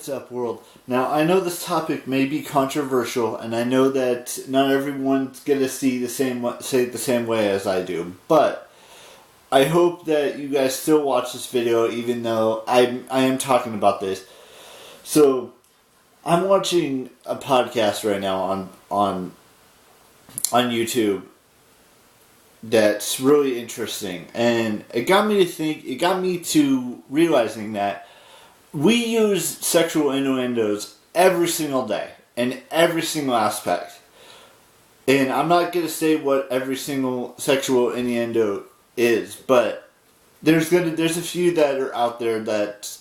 What's up, world? Now, I know this topic may be controversial, and I know that not everyone's gonna say it the same way as I do, but I hope that you guys still watch this video, even though I am talking about this. So, I'm watching a podcast right now on YouTube that's really interesting, and it got me to realizing that we use sexual innuendos every single day, in every single aspect. And I'm not going to say what every single sexual innuendo is, but there's a few that are out there that,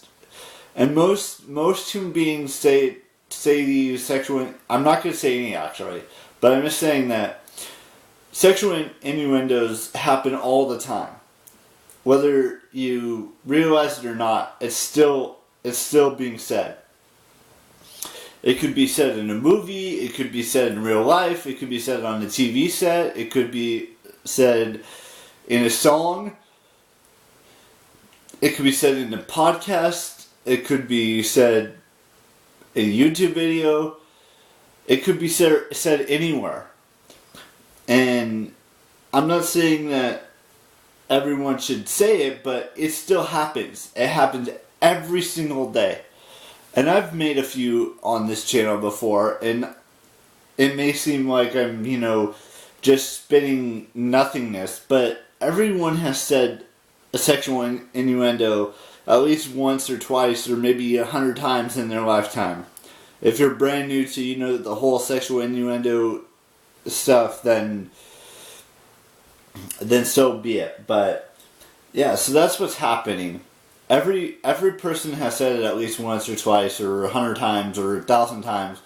and most human beings say these sexual, I'm not going to say any actually, but I'm just saying that sexual innuendos happen all the time. Whether you realize it or not, it's still being said. It could be said in a movie, it could be said in real life, it could be said on a TV set, it could be said in a song, it could be said in a podcast, it could be said in a YouTube video, it could be said anywhere. And I'm not saying that everyone should say it, but it still happens. It happens every single day. And I've made a few on this channel before, and it may seem like I'm, just spitting nothingness, but everyone has said a sexual innuendo at least once or twice or maybe 100 times in their lifetime. If you're brand new to, the whole sexual innuendo stuff, then so be it. But yeah, so that's what's happening. Every person has said it at least once or twice or 100 times or 1,000 times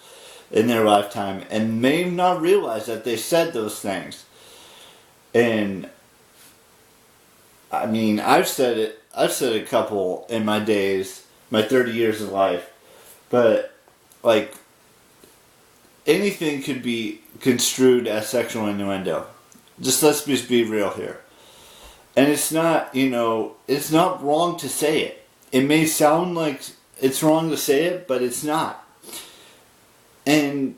in their lifetime, and may not realize that they said those things. And I mean, I've said a couple in my days, my 30 years of life, but like anything could be construed as sexual innuendo. Let's be real here. And it's not, it's not wrong to say it. It may sound like it's wrong to say it, but it's not. And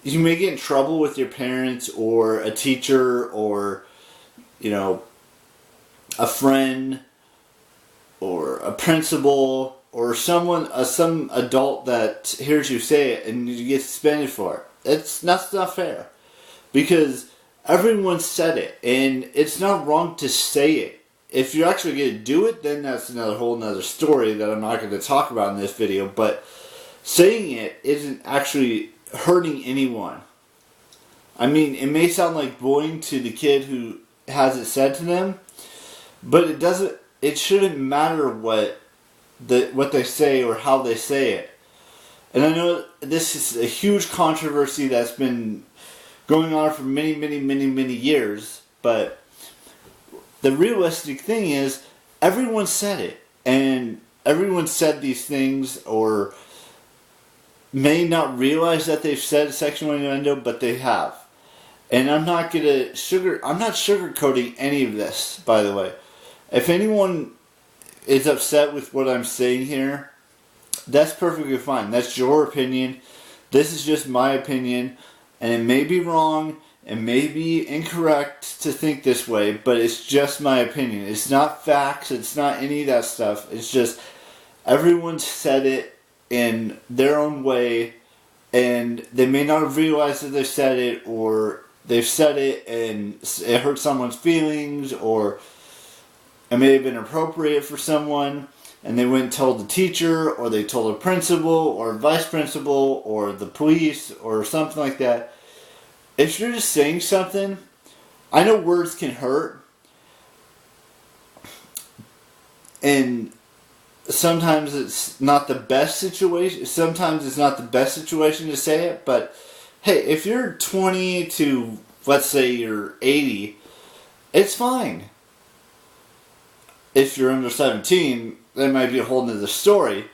you may get in trouble with your parents or a teacher or, a friend or a principal or some adult that hears you say it and you get suspended for it. That's not fair. Because everyone said it, and it's not wrong to say it. If you're actually going to do it, then that's whole nother story that I'm not going to talk about in this video, but saying it isn't actually hurting anyone. I mean, it may sound like bullying to the kid who has it said to them, but it shouldn't matter what they say or how they say it. And I know this is a huge controversy that's been going on for many, many, many, many years, but the realistic thing is everyone said it, and everyone said these things or may not realize that they've said sexual innuendo, but they have. And I'm not sugarcoating any of this, by the way. If anyone is upset with what I'm saying here, that's perfectly fine. That's your opinion. This is just my opinion. And it may be wrong, it may be incorrect to think this way, but it's just my opinion. It's not facts, it's not any of that stuff. It's just everyone said it in their own way, and they may not have realized that they said it, or they've said it and it hurt someone's feelings, or it may have been appropriate for someone, and they went and told the teacher, or they told a principal, or vice principal, or the police, or something like that. If you're just saying something, I know words can hurt, and sometimes it's not the best situation. Sometimes it's not the best situation to say it, but hey, if you're 20 to, let's say you're 80, it's fine. If you're under 17, that might be a whole nother story.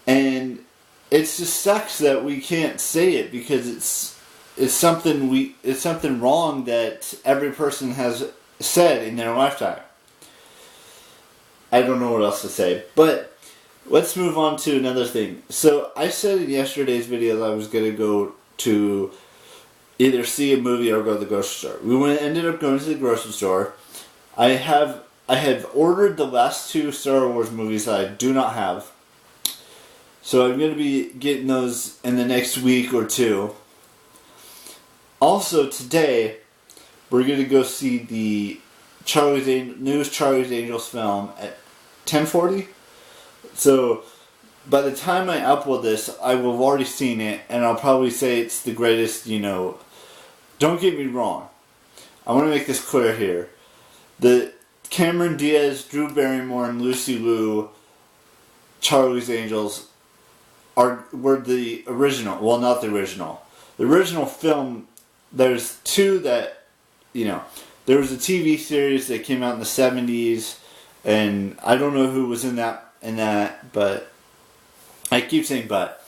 And it just sucks that we can't say it because it's something wrong that every person has said in their lifetime. I don't know what else to say, but let's move on to another thing. So I said in yesterday's video that I was going to go to either see a movie or go to the grocery store. Ended up going to the grocery store. I have ordered the last two Star Wars movies that I do not have. So I'm going to be getting those in the next week or two. Also today, we're going to go see the newest Charlie's Angels film at 10:40. So by the time I upload this, I will have already seen it, and I'll probably say it's the greatest, Don't get me wrong. I want to make this clear here. The Cameron Diaz, Drew Barrymore, and Lucy Liu Charlie's Angels were the original. Well, not the original. The original film, there's two that, there was a TV series that came out in the 70s, and I don't know who was in that, but I keep saying but.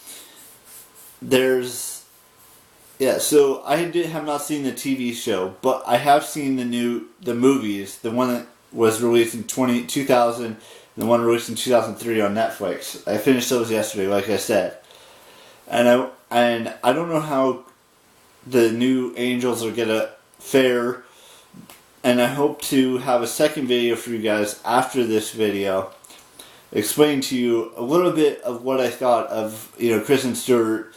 So I have not seen the TV show, but I have seen the movies, the one that was released in 2000, and the one released in 2003 on Netflix. I finished those yesterday, like I said. And I don't know how the new Angels are gonna fare, and I hope to have a second video for you guys after this video, explain to you a little bit of what I thought of, Kristen Stewart,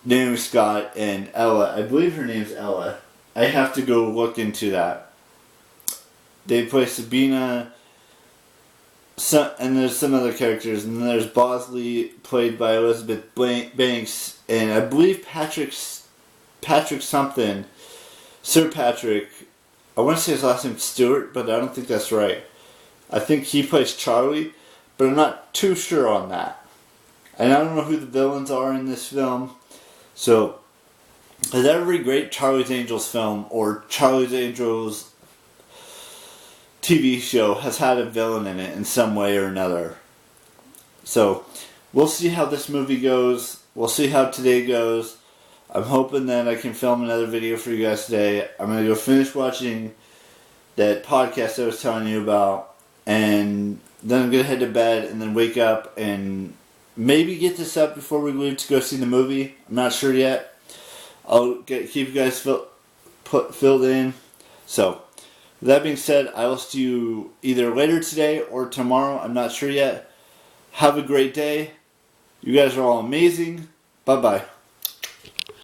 Naomi Scott, and Ella. I believe her name's Ella. I have to go look into that. They play Sabina, and there's some other characters, and then there's Bosley, played by Elizabeth Banks, and I believe Patrick something, Sir Patrick, I want to say his last name's Stewart, but I don't think that's right. I think he plays Charlie, but I'm not too sure on that. And I don't know who the villains are in this film. So, as every great Charlie's Angels film or Charlie's Angels TV show has had a villain in it in some way or another. So, we'll see how this movie goes. We'll see how today goes. I'm hoping that I can film another video for you guys today. I'm going to go finish watching that podcast I was telling you about, and then I'm going to head to bed and then wake up and maybe get this up before we leave to go see the movie. I'm not sure yet. I'll keep you guys filled in. So, with that being said, I will see you either later today or tomorrow. I'm not sure yet. Have a great day. You guys are all amazing. Bye-bye.